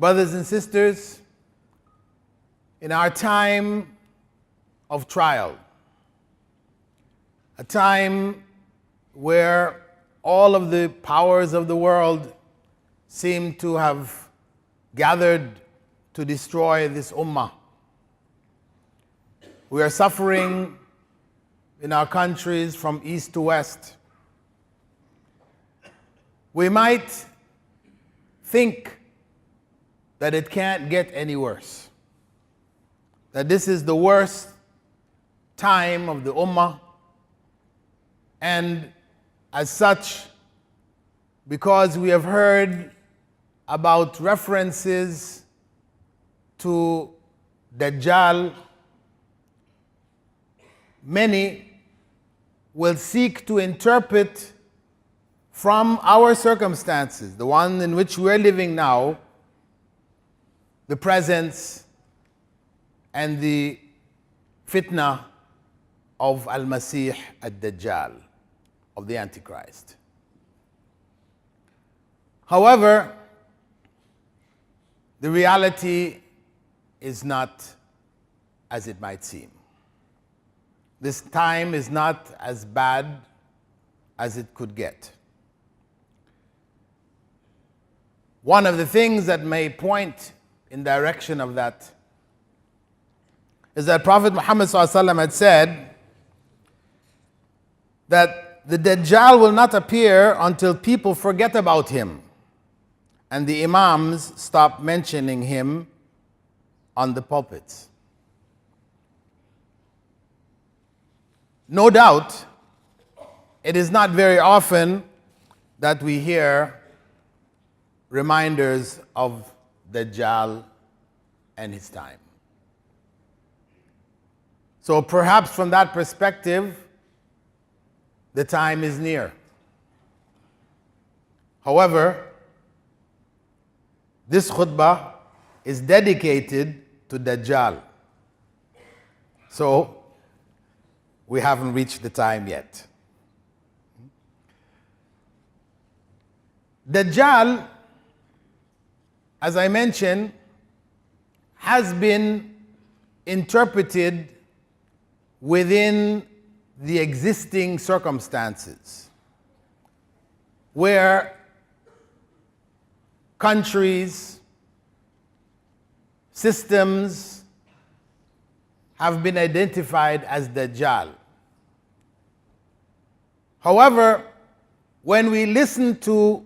Brothers and sisters, in our time of trial, a time where all of the powers of the world seem to have gathered to destroy this ummah, we are suffering in our countries from east to west. We might think that it can't get any worse, that this is the worst time of the ummah, and as such, because we have heard about references to Dajjal, many will seek to interpret from our circumstances, the one in which we're living now, the presence and the fitna of Al-Masih Ad-Dajjal, of the Antichrist. However, the reality is not as it might seem. This time is not as bad as it could get. One of the things that may point in direction of that is that Prophet Muhammad ﷺ had said that the Dajjal will not appear until people forget about him and the Imams stop mentioning him on the pulpits. No doubt, it is not very often that we hear reminders of Dajjal and his time. So perhaps from that perspective, the time is near. However, this khutbah is dedicated to Dajjal. So we haven't reached the time yet. Dajjal, as I mentioned, has been interpreted within the existing circumstances, where countries, systems have been identified as Dajjal. However, when we listen to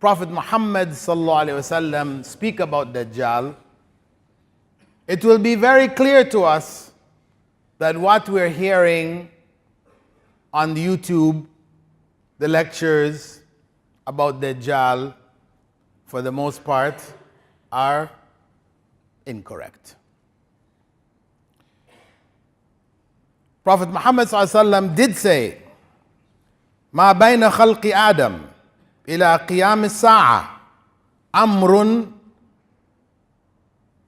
Prophet Muhammad ﷺ speak about Dajjal, it will be very clear to us that what we're hearing on YouTube, the lectures about Dajjal, for the most part, are incorrect. Prophet Muhammad ﷺ did say, ما بين خلق آدم إلى قيام الساعة أمر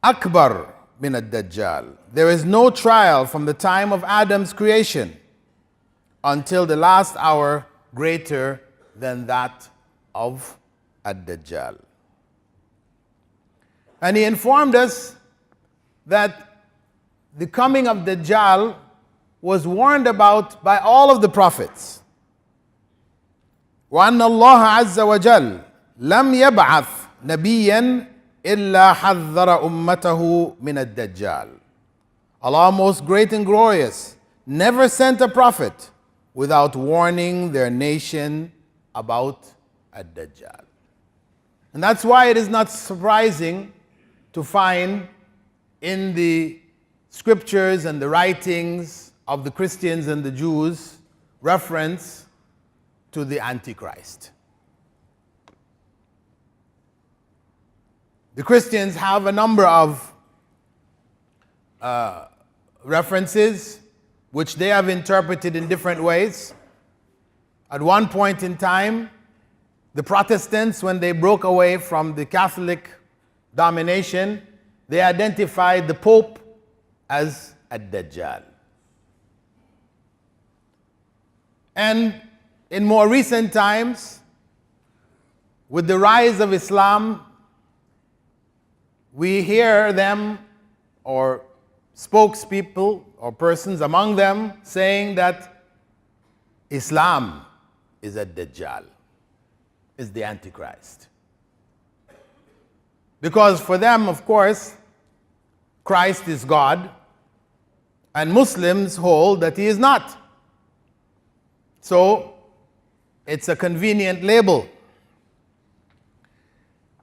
أكبر من الدجال. There is no trial from the time of Adam's creation until the last hour greater than that of Ad-Dajjal. And he informed us that the coming of Dajjal was warned about by all of the prophets. وأن الله عز وجل لم يبعث نبيا إلا حذر أمته من الدجال. Allah, most great and glorious, never sent a prophet without warning their nation about Ad-Dajjal. And that's why it is not surprising to find in the scriptures and the writings of the Christians and the Jews reference to the Antichrist. The Christians have a number of references which they have interpreted in different ways. At one point in time, the Protestants, when they broke away from the Catholic domination, they identified the Pope as Ad-Dajjal. And in more recent times, with the rise of Islam we hear them, or spokespeople or persons among them, saying that Islam is Ad-Dajjal, is the Antichrist. Because for them, of course, Christ is God, and Muslims hold that he is not. So, it's a convenient label.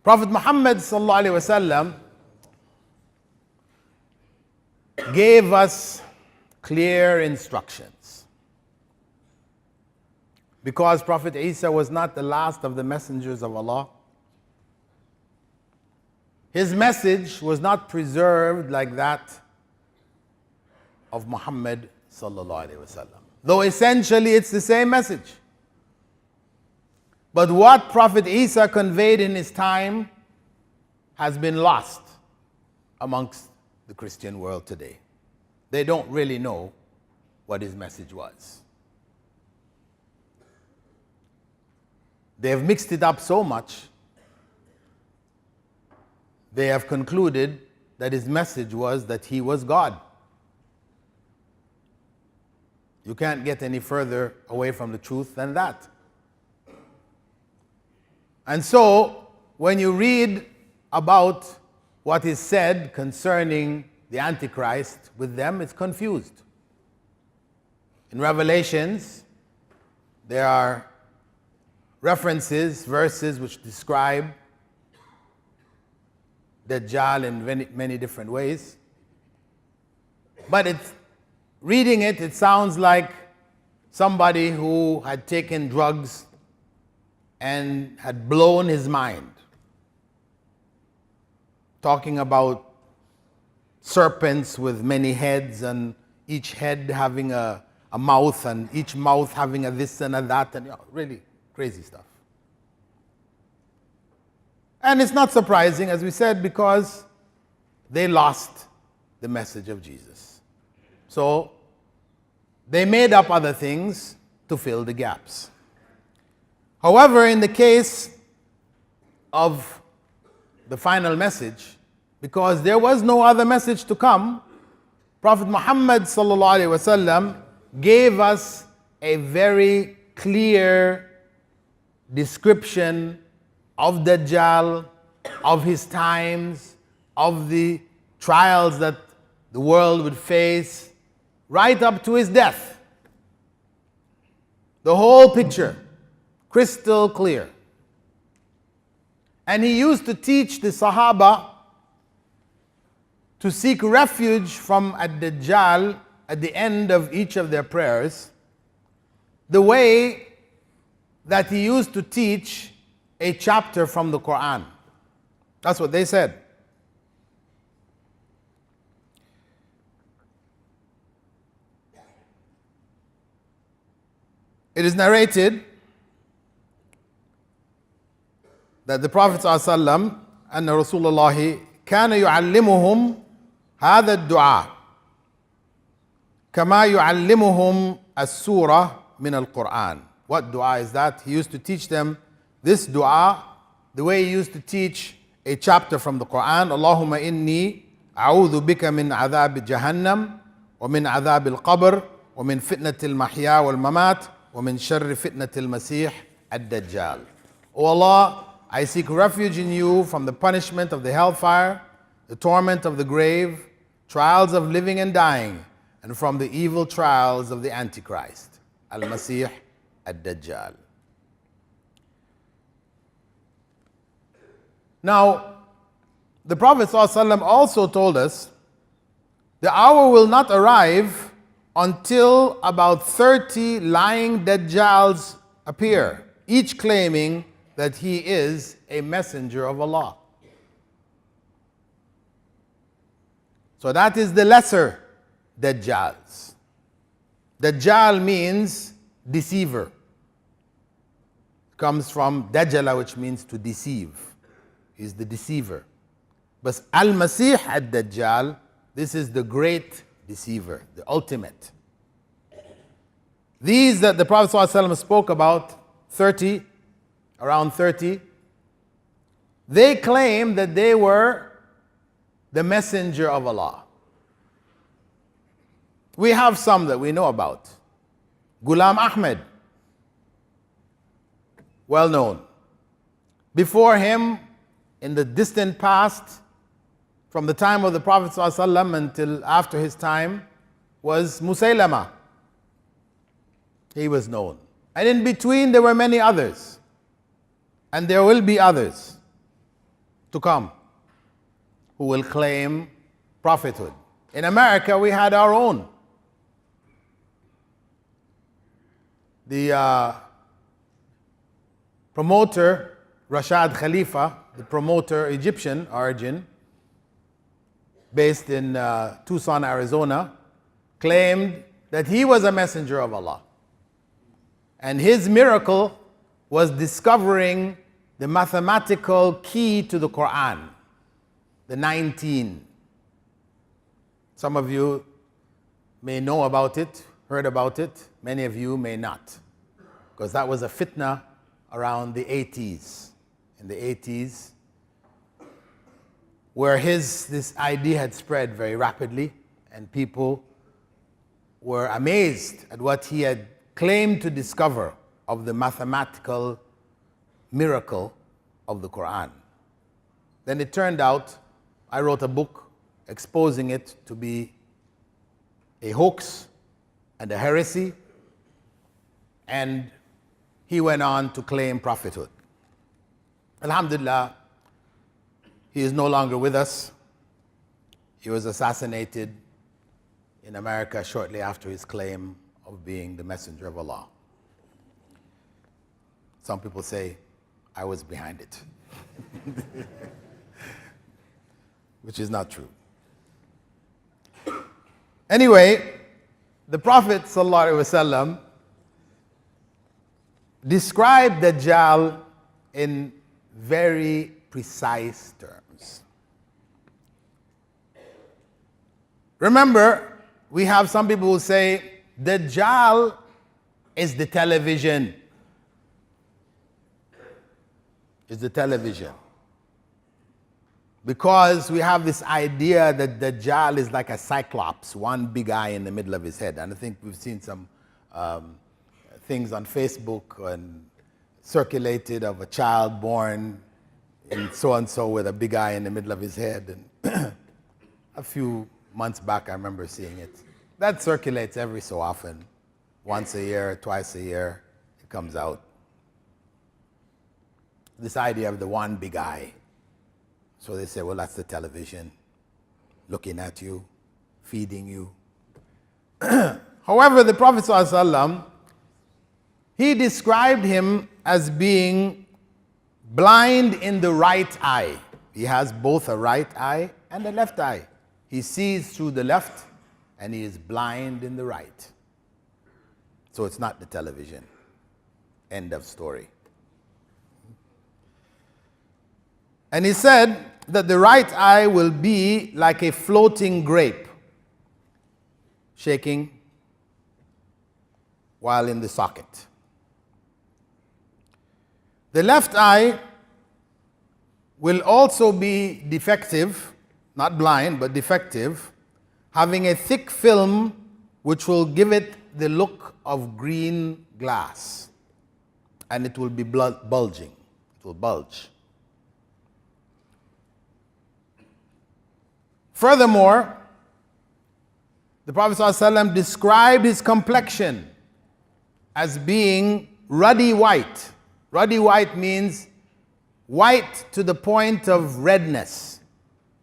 Prophet Muhammad sallallahu alaihi wasallam gave us clear instructions. Because Prophet Isa was not the last of the messengers of Allah, his message was not preserved like that of Muhammad sallallahu alaihi wasallam. Though essentially it's the same message. But what Prophet Isa conveyed in his time has been lost amongst the Christian world today. They don't really know what his message was. They have mixed it up so much, they have concluded that his message was that he was God. You can't get any further away from the truth than that. And so, when you read about what is said concerning the Antichrist with them, it's confused. In Revelations, there are references, verses which describe Dajjal in many different ways. But reading it, it sounds like somebody who had taken drugs and had blown his mind, talking about serpents with many heads, and each head having a mouth, and each mouth having a this and a that, and really crazy stuff. And it's not surprising, as we said, because they lost the message of Jesus. So they made up other things to fill the gaps. However, in the case of the final message, because there was no other message to come, Prophet Muhammad sallallahu alaihi wasallam gave us a very clear description of Dajjal, of his times, of the trials that the world would face, right up to his death. The whole picture, crystal clear. And he used to teach the Sahaba to seek refuge from Ad-Dajjal at the end of each of their prayers, the way that he used to teach a chapter from the Qur'an. That's what they said. It is narrated that the Prophet ﷺ أن رسول الله كان يعلمهم هذا الدعاء كما يعلمهم السورة من القرآن. What dua is that? He used to teach them this dua the way he used to teach a chapter from the Qur'an. اللهم إني أعوذ بك من عذاب جهنم ومن عذاب القبر ومن فتنة المحيا والممات ومن شر فتنة المسيح الدجال. O Allah, I seek refuge in you from the punishment of the hellfire, the torment of the grave, trials of living and dying, and from the evil trials of the Antichrist, Al-Masih Ad-Dajjal. Now, the Prophet ﷺ also told us the hour will not arrive until about 30 lying Dajjals appear, each claiming that he is a messenger of Allah. So that is the lesser Dajjals. Dajjal means deceiver. Comes from Dajjala, which means to deceive. He's the deceiver. But Al-Masih Ad-Dajjal, this is the great deceiver, the ultimate. These that the Prophet ﷺ spoke about, 30, around 30, they claim that they were the messenger of Allah. We have some that we know about. Ghulam Ahmed, well known. Before him, in the distant past, from the time of the Prophet ﷺ until after his time, was Musaylama. He was known. And in between there were many others. And there will be others to come who will claim prophethood. In America we had our own. The promoter, Rashad Khalifa, the promoter, Egyptian origin, based in Tucson, Arizona, claimed that he was a messenger of Allah. And his miracle was discovering the mathematical key to the Qur'an, the 19. Some of you may know about it, heard about it. Many of you may not, because that was a fitna around the 80s. In the 80s, where this idea had spread very rapidly, and people were amazed at what he had claimed to discover of the mathematical miracle of the Qur'an. Then it turned out, I wrote a book exposing it to be a hoax and a heresy, and he went on to claim prophethood. Alhamdulillah, he is no longer with us. He was assassinated in America shortly after his claim of being the messenger of Allah. Some people say, I was behind it. Which is not true. Anyway, the Prophet ﷺ described Dajjal in very precise terms. Remember, we have some people who say Dajjal is the television. Is the television. Because we have this idea that Dajjal is like a cyclops, one big eye in the middle of his head. And I think we've seen some things on Facebook and circulated of a child born in so-and-so with a big eye in the middle of his head. And a few months back, I remember seeing it. That circulates every so often. Once a year, twice a year, it comes out. This idea of the one big eye. So they say, well, that's the television looking at you, feeding you. However, the Prophet ﷺ, he described him as being blind in the right eye. He has both a right eye and a left eye. He sees through the left and he is blind in the right. So it's not the television. End of story. And he said that the right eye will be like a floating grape, shaking while in the socket. The left eye will also be defective, not blind, but defective, having a thick film which will give it the look of green glass. And it will be bulging. It will bulge. Furthermore, the Prophet ﷺ described his complexion as being ruddy white. Ruddy white means white to the point of redness.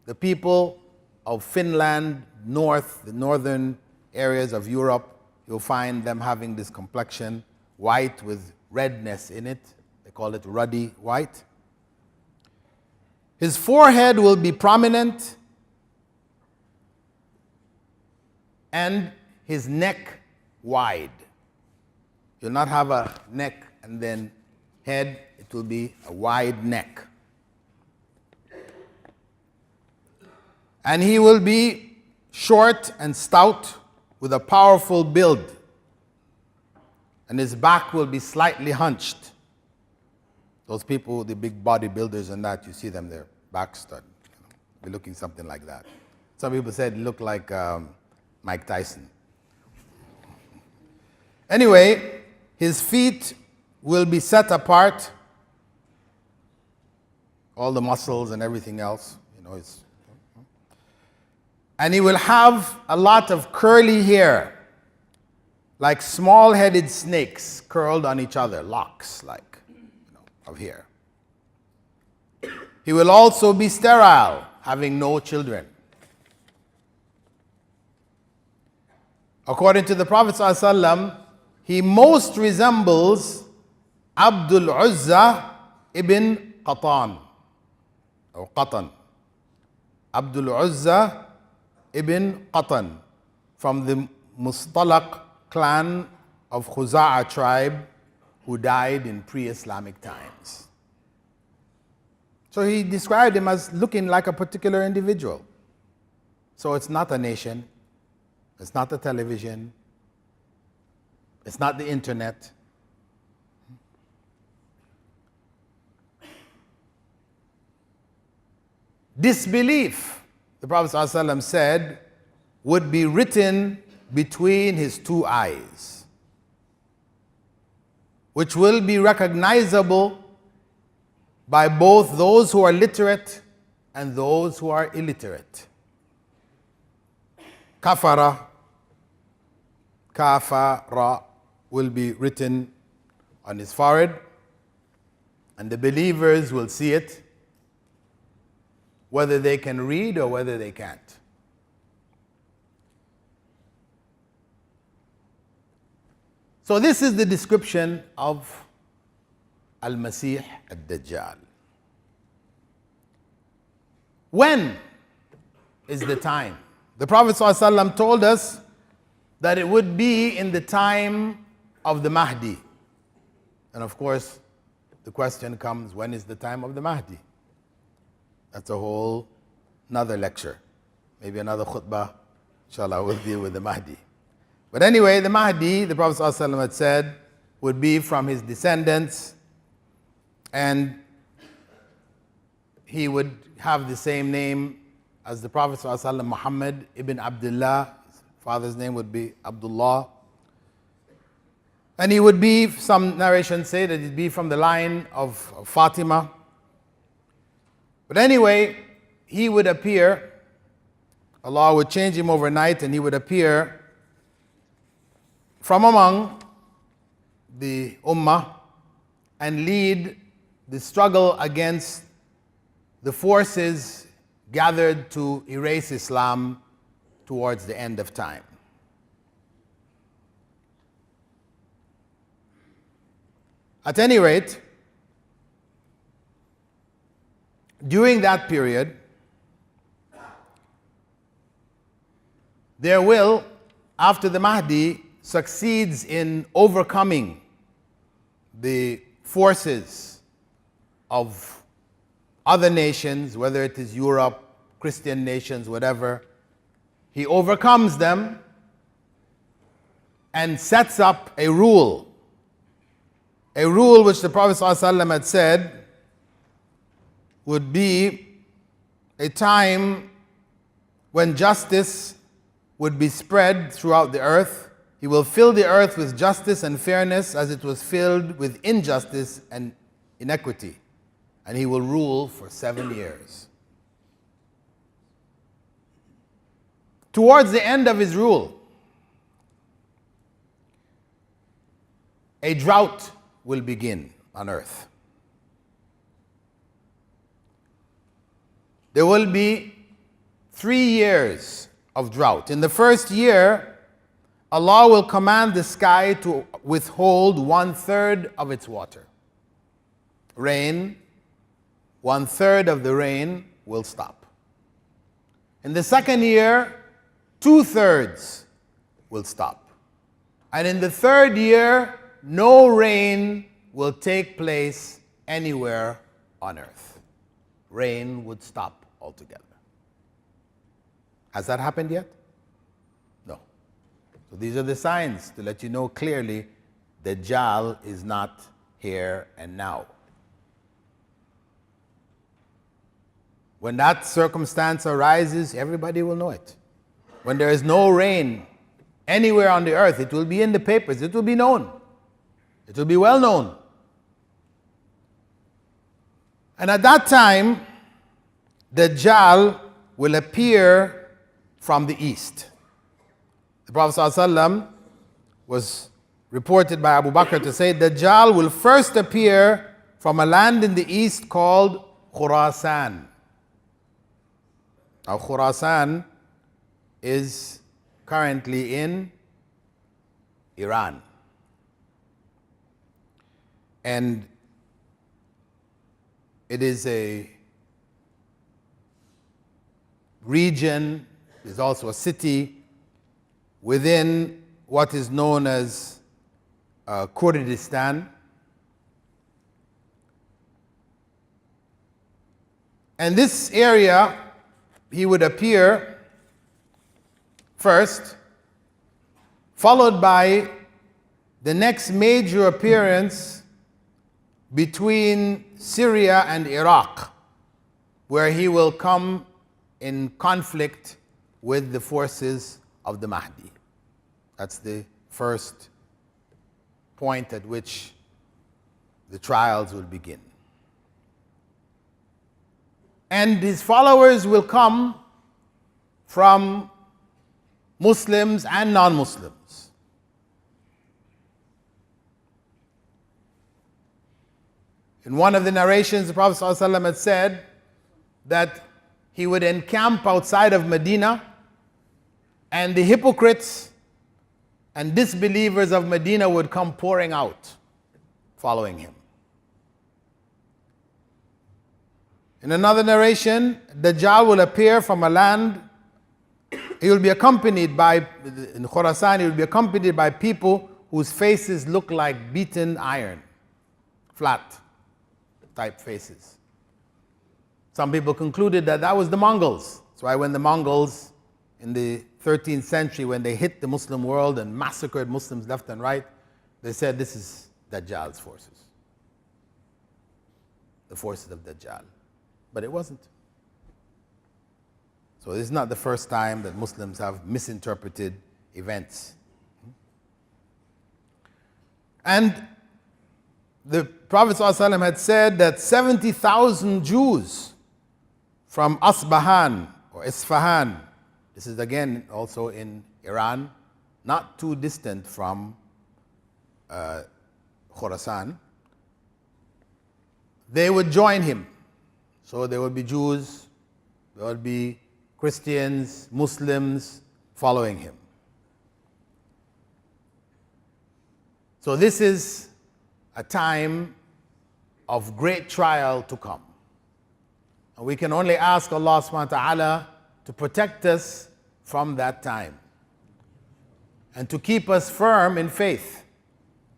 The people of Finland, the northern areas of Europe, you'll find them having this complexion, white with redness in it. They call it ruddy white. His forehead will be prominent, and his neck wide. You'll not have a neck and then head, it will be a wide neck. And he will be short and stout with a powerful build. And his back will be slightly hunched. Those people, the big bodybuilders and that, you see them, their backs start be looking something like that. Some people said it looked like Mike Tyson. Anyway, his feet will be set apart, all the muscles and everything else, and he will have a lot of curly hair, like small-headed snakes curled on each other, locks like of hair. He will also be sterile, having no children. According to the Prophet ﷺ, he most resembles Abdul Uzza ibn Qatan, or Qatan. Abdul Uzza ibn Qatan, from the Mustalaq clan of Khuza'a tribe, who died in pre-Islamic times. So he described him as looking like a particular individual. So it's not a nation, it's not the television, it's not the internet. Disbelief, the Prophet ﷺ said, would be written between his two eyes, which will be recognizable by both those who are literate and those who are illiterate. Kafara, kafara, will be written on his forehead, and the believers will see it, whether they can read or whether they can't. So this is the description of Al-Masih Ad-Dajjal. When is the time? The Prophet ﷺ told us that it would be in the time of the Mahdi. And of course, the question comes, when is the time of the Mahdi? That's a whole another lecture. Maybe another khutbah, inshallah, we'll deal with the Mahdi. But anyway, the Mahdi, the Prophet ﷺ had said, would be from his descendants, and he would have the same name as the Prophet ﷺ, Muhammad ibn Abdullah. His father's name would be Abdullah. And he would be, some narrations say that he'd be from the line of Fatima. But anyway, he would appear, Allah would change him overnight, and he would appear from among the Ummah and lead the struggle against the forces gathered to erase Islam towards the end of time. At any rate, during that period, there will, after the Mahdi succeeds in overcoming the forces of other nations, whether it is Europe, Christian nations, whatever, he overcomes them and sets up a rule which the Prophet ﷺ had said would be a time when justice would be spread throughout the earth. He will fill the earth with justice and fairness as it was filled with injustice and inequity. And he will rule for 7 years. Towards the end of his rule, a drought will begin on earth. There will be 3 years of drought. In the first year, Allah will command the sky to withhold 1/3 of its water. Rain, 1/3 of the rain will stop. In the second year, 2/3 will stop. And in the third year, no rain will take place anywhere on earth. Rain would stop altogether. Has that happened yet? No. So these are the signs to let you know clearly Dajjal is not here and now. When that circumstance arises, everybody will know it. When there is no rain anywhere on the earth, it will be in the papers, it will be known. It will be well known. And at that time, Dajjal will appear from the east. The Prophet ﷺ was reported by Abu Bakr to say, Dajjal will first appear from a land in the east called Khurasan. Now Khurasan is currently in Iran. And it is a region, is also a city within what is known as Kurdistan. And this area, he would appear first, followed by the next major appearance between Syria and Iraq, where he will come in conflict with the forces of the Mahdi. That's the first point at which the trials will begin. And his followers will come from Muslims and non-Muslims. In one of the narrations, the Prophet ﷺ had said that he would encamp outside of Medina, and the hypocrites and disbelievers of Medina would come pouring out, following him. In another narration, Dajjal will appear from a land, he will be accompanied by, in Khurasan, he will be accompanied by people whose faces look like beaten iron, flat type faces. Some people concluded that that was the Mongols. That's why when the Mongols in the 13th century, when they hit the Muslim world and massacred Muslims left and right, they said this is Dajjal's forces. The forces of Dajjal. But it wasn't. So this is not the first time that Muslims have misinterpreted events. And the Prophet ﷺ had said that 70,000 Jews from Asbahan or Isfahan, this is again also in Iran, not too distant from Khurasan, they would join him. So there would be Jews, there would be Christians, Muslims following him. So this is a time of great trial to come. And we can only ask Allah subhanahu wa ta'ala to protect us from that time and to keep us firm in faith,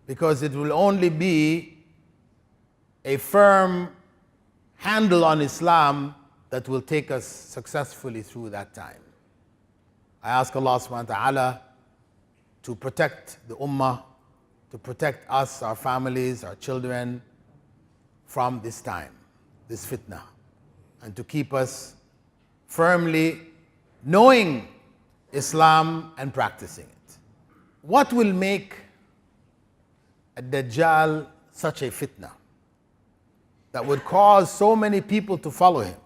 because it will only be a firm handle on Islam that will take us successfully through that time. I ask Allah subhanahu wa ta'ala to protect the ummah, to protect us, our families, our children from this time, this fitna, and to keep us firmly knowing Islam and practicing it. What will make Ad-Dajjal such a fitna that would cause so many people to follow him?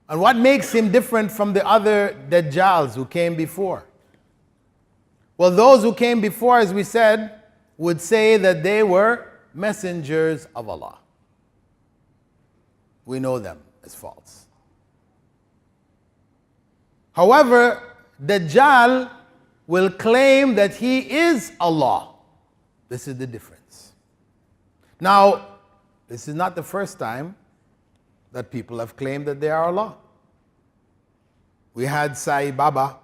And what makes him different from the other Dajjals who came before? Well, those who came before, as we said, would say that they were messengers of Allah. We know them as false. However, Dajjal will claim that he is Allah. This is the difference. Now, this is not the first time that people have claimed that they are Allah. We had Sai Baba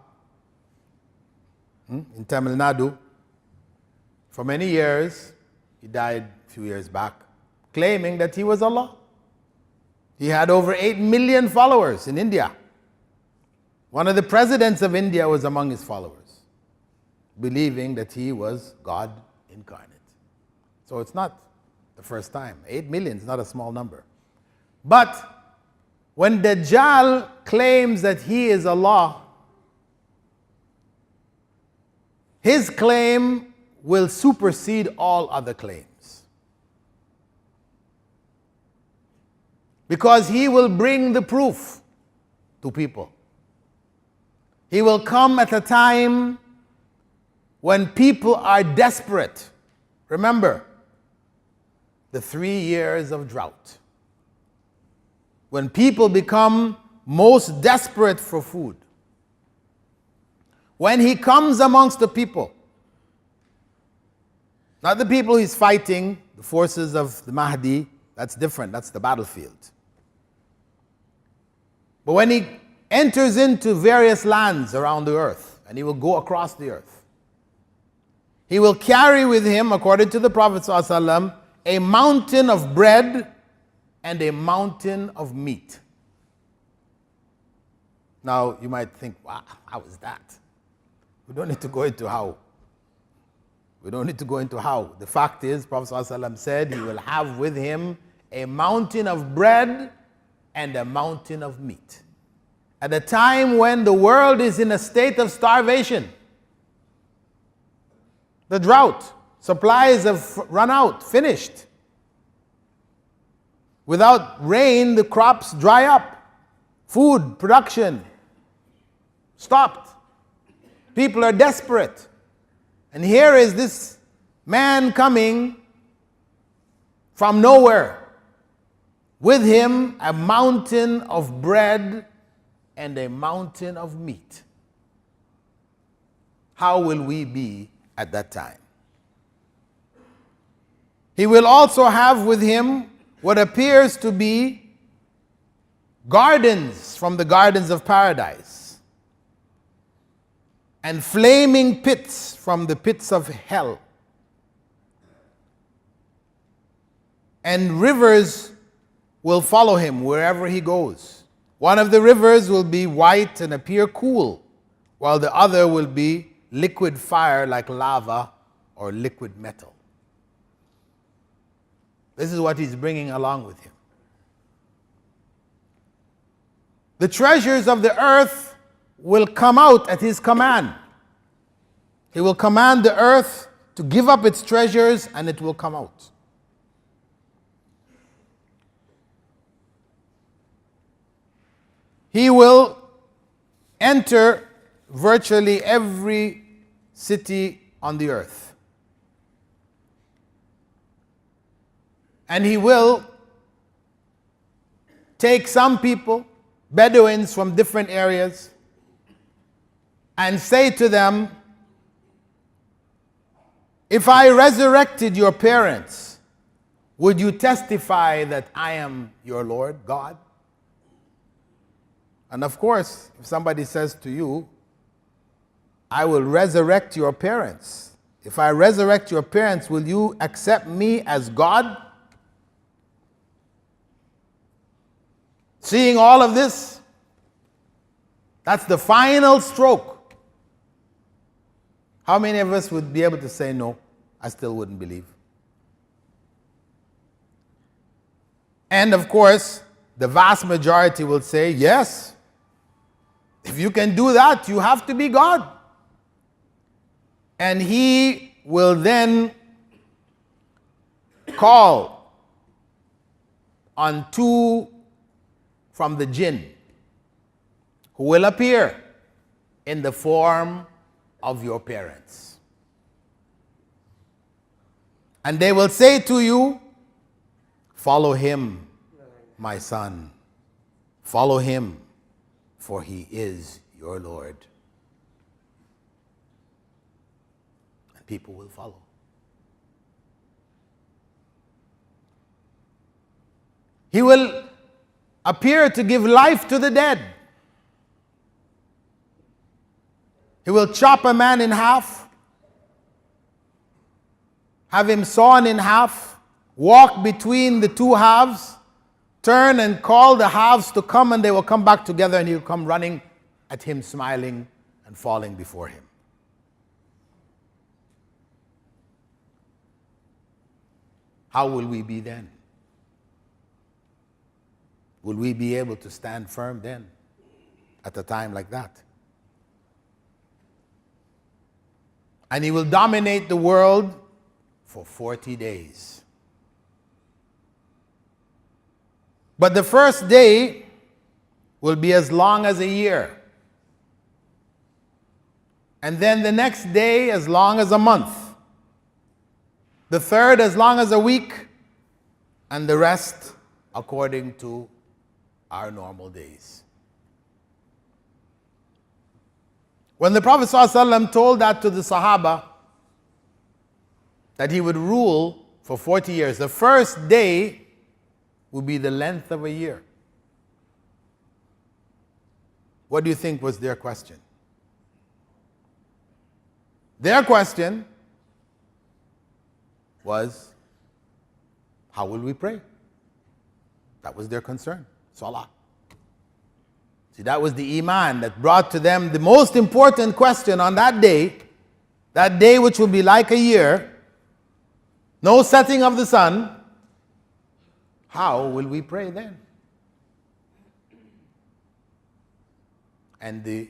in Tamil Nadu. For many years, he died a few years back, claiming that he was Allah. He had over 8 million followers in India. One of the presidents of India was among his followers, believing that he was God incarnate. So it's not the first time. 8 million is not a small number. But when Dajjal claims that he is Allah, his claim will supersede all other claims. Because he will bring the proof to people. He will come at a time when people are desperate. Remember, the 3 years of drought. When people become most desperate for food. When he comes amongst the people, not the people he's fighting, the forces of the Mahdi, that's different, that's the battlefield. But when he enters into various lands around the earth, and he will go across the earth, he will carry with him, according to the Prophet ﷺ, a mountain of bread and a mountain of meat. Now, you might think, wow, how is that? We don't need to go into how. We don't need to go into how. The fact is, Prophet ﷺ said he will have with him a mountain of bread and a mountain of meat. At a time when the world is in a state of starvation, the drought, supplies have run out, finished. Without rain, the crops dry up. Food production stopped. People are desperate. And here is this man coming from nowhere, with him a mountain of bread and a mountain of meat. How will we be at that time? He will also have with him what appears to be gardens from the gardens of paradise, and flaming pits from the pits of hell, and rivers will follow him wherever he goes. One of the rivers will be white and appear cool, while the other will be liquid fire like lava or liquid metal. This is what he's bringing along with him. The treasures of the earth will come out at his command. He will command the earth to give up its treasures, and it will come out. He will enter virtually every city on the earth. And he will take some people, Bedouins from different areas, and say to them, if I resurrected your parents, would you testify that I am your Lord, God? And of course, if somebody says to you, I will resurrect your parents. If I resurrect your parents, will you accept me as God? Seeing all of this, that's the final stroke. How many of us would be able to say, no, I still wouldn't believe? And of course, the vast majority will say, yes, if you can do that, you have to be God. And he will then call on two from the jinn, who will appear in the form of your parents. And they will say to you, follow him, my son. Follow him, for he is your Lord. And people will follow. He will appear to give life to the dead. He will chop a man in half, have him sawn in half, walk between the two halves, turn and call the halves to come, and they will come back together, and he will come running at him, smiling and falling before him. How will we be then? Will we be able to stand firm then at a time like that? And he will dominate the world for 40 days. But the first day will be as long as a year. And then the next day as long as a month. The third as long as a week. And the rest according to our normal days. When the Prophet ﷺ told that to the Sahaba, that he would rule for 40 years, the first day would be the length of a year. What do you think was their question? Their question was, how will we pray? That was their concern. Salah. See, that was the iman that brought to them the most important question on that day which will be like a year, no setting of the sun. How will we pray then? And the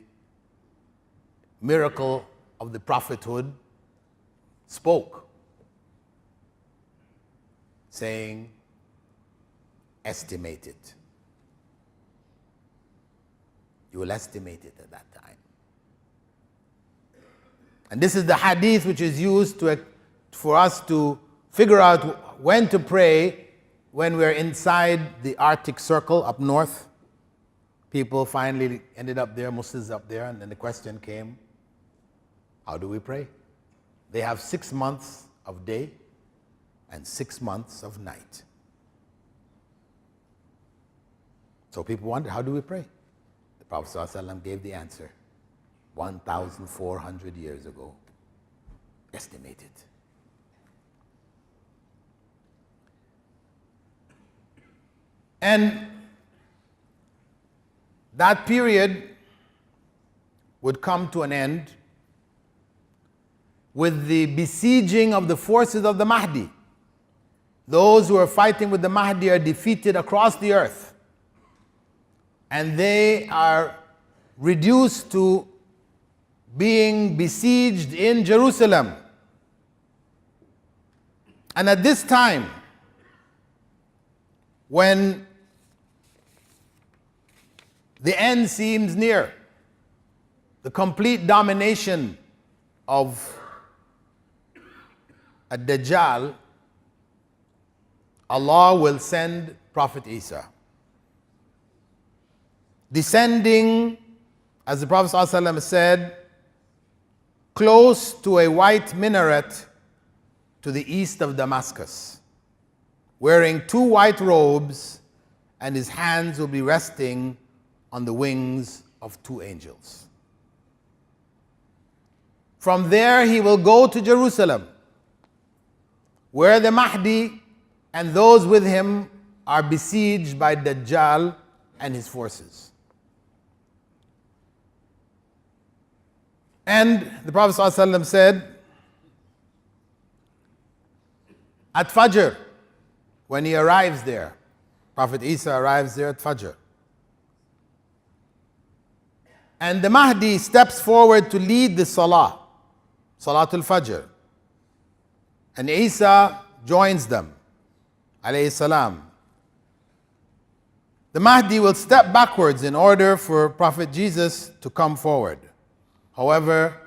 miracle of the prophethood spoke, saying, estimate it. You will estimate it at that time. And this is the hadith which is used for us to figure out when to pray when we're inside the Arctic Circle up north. People finally ended up there, Muslims up there, and then the question came, how do we pray? They have 6 months of day and 6 months of night. So people wondered, how do we pray? The Prophet ﷺ gave the answer 1,400 years ago. Estimate it. And that period would come to an end with the besieging of the forces of the Mahdi. Those who are fighting with the Mahdi are defeated across the earth. And they are reduced to being besieged in Jerusalem. And at this time, when the end seems near, the complete domination of Ad-Dajjal, Allah will send Prophet Isa, descending, as the Prophet ﷺ said, close to a white minaret to the east of Damascus, wearing 2 white robes, and his hands will be resting on the wings of 2 angels. From there he will go to Jerusalem, where the Mahdi and those with him are besieged by Dajjal and his forces. And the Prophet ﷺ said, at Fajr, when he arrives there, Prophet Isa arrives there at Fajr, and the Mahdi steps forward to lead the Salatul Fajr, and Isa joins them, alayhi salam. The Mahdi will step backwards in order for Prophet Jesus to come forward. However,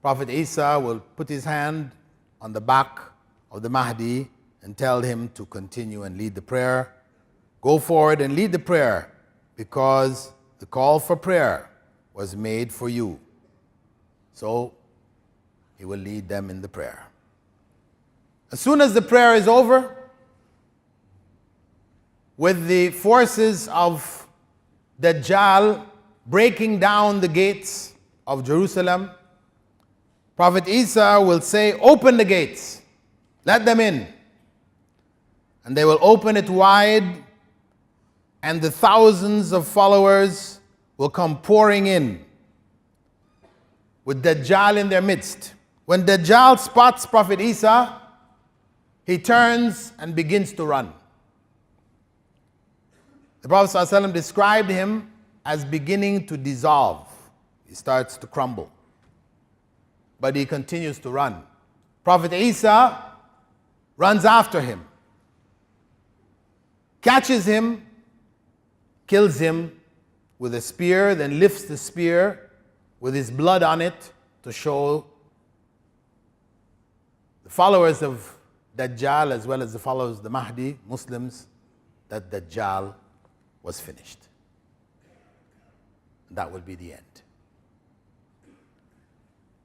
Prophet Isa will put his hand on the back of the Mahdi and tell him to continue and lead the prayer. Go forward and lead the prayer, because the call for prayer was made for you. So he will lead them in the prayer. As soon as the prayer is over, with the forces of Dajjal breaking down the gates of Jerusalem, Prophet Isa will say, open the gates, let them in. And they will open it wide, and the thousands of followers will come pouring in, with Dajjal in their midst. When Dajjal spots Prophet Isa, he turns and begins to run. The Prophet ﷺ described him as beginning to dissolve. He starts to crumble. But he continues to run. Prophet Isa runs after him, catches him, kills him with a spear, then lifts the spear with his blood on it to show the followers of Dajjal as well as the followers of the Mahdi, Muslims, that Dajjal was finished. That will be the end.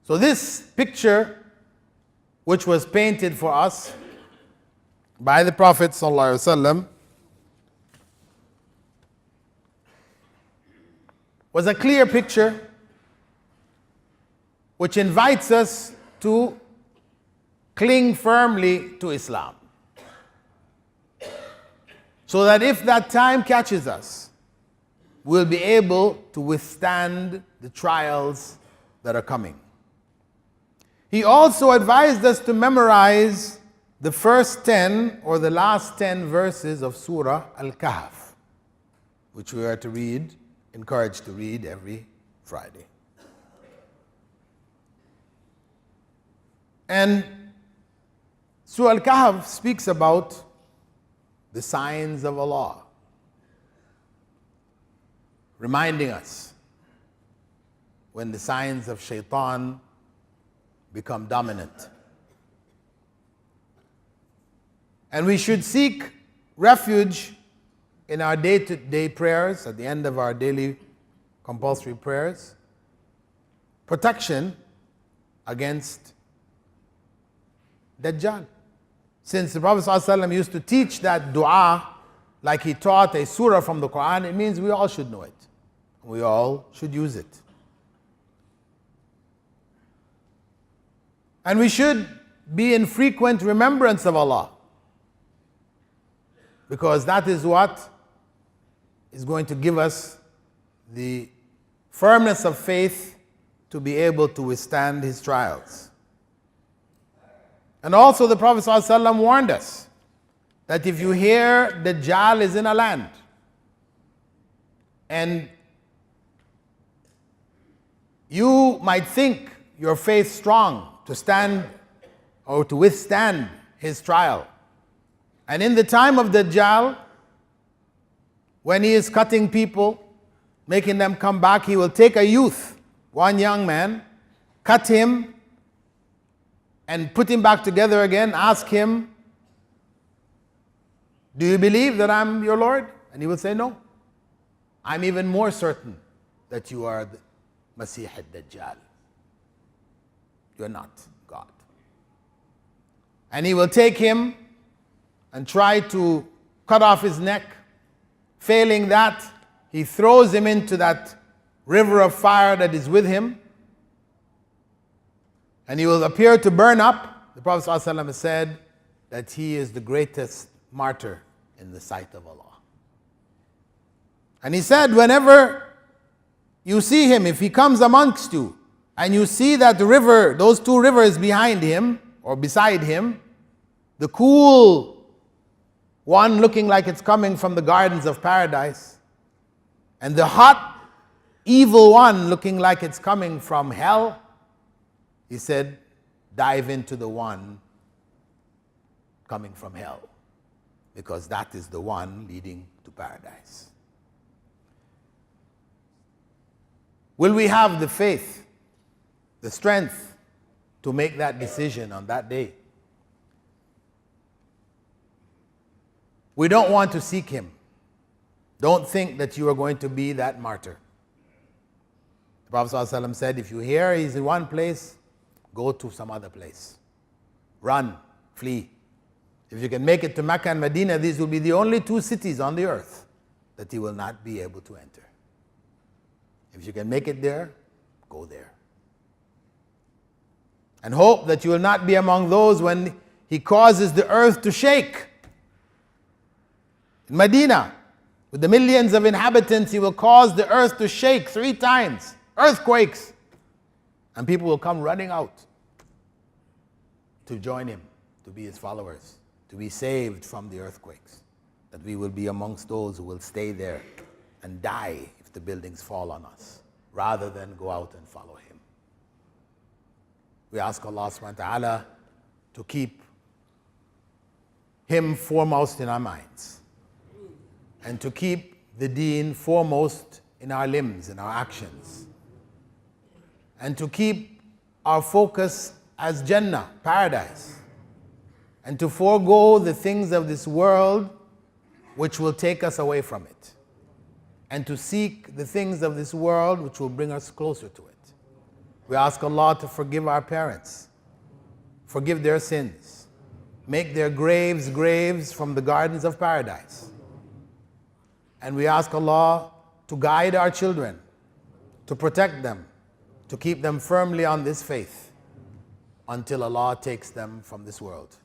So this picture, which was painted for us by the Prophet ﷺ, was a clear picture which invites us to cling firmly to Islam, so that if that time catches us, we'll be able to withstand the trials that are coming. He also advised us to memorize the first 10 or the last 10 verses of Surah Al-Kahf, which we are to read, encouraged to read every Friday. And Surah Al-Kahf speaks about the signs of Allah, reminding us when the signs of Shaitan become dominant. And we should seek refuge in our day-to-day prayers, at the end of our daily compulsory prayers, protection against Dajjal. Since the Prophet ﷺ used to teach that dua like he taught a surah from the Qur'an, it means we all should know it. We all should use it. And we should be in frequent remembrance of Allah, because that is what is going to give us the firmness of faith to be able to withstand his trials. And also the Prophet ﷺ warned us that if you hear Dajjal is in a land and you might think your faith strong to stand or to withstand his trial, and in the time of Dajjal, when he is cutting people, making them come back, he will take a youth, one young man, cut him and put him back together again, ask him, do you believe that I'm your Lord? And he will say, no. I'm even more certain that you are the Masih ad-Dajjal. You're not God. And he will take him and try to cut off his neck. Failing that, he throws him into that river of fire that is with him, and he will appear to burn up. The Prophet ﷺ said that he is the greatest martyr in the sight of Allah. And he said, whenever you see him, if he comes amongst you, and you see that river, those two rivers behind him or beside him, the cool one looking like it's coming from the gardens of paradise, and the hot, evil one looking like it's coming from hell, he said, dive into the one coming from hell, because that is the one leading to paradise. Will we have the faith, the strength to make that decision on that day? We don't want to seek him. Don't think that you are going to be that martyr. The Prophet ﷺ said, if you hear he's in one place, go to some other place. Run, flee. If you can make it to Mecca and Medina, these will be the only two cities on the earth that he will not be able to enter. If you can make it there, go there. And hope that you will not be among those when he causes the earth to shake. In Medina, with the millions of inhabitants, he will cause the earth to shake 3 times, earthquakes, and people will come running out to join him, to be his followers. to be saved from the earthquakes, that we will be amongst those who will stay there and die if the buildings fall on us, rather than go out and follow him. We ask Allah subhanahu wa ta'ala to keep him foremost in our minds, and to keep the deen foremost in our limbs, in our actions, and to keep our focus as Jannah, paradise, and to forego the things of this world which will take us away from it, and to seek the things of this world which will bring us closer to it. We ask Allah to forgive our parents, forgive their sins, make their graves graves from the gardens of paradise. And we ask Allah to guide our children, to protect them, to keep them firmly on this faith until Allah takes them from this world.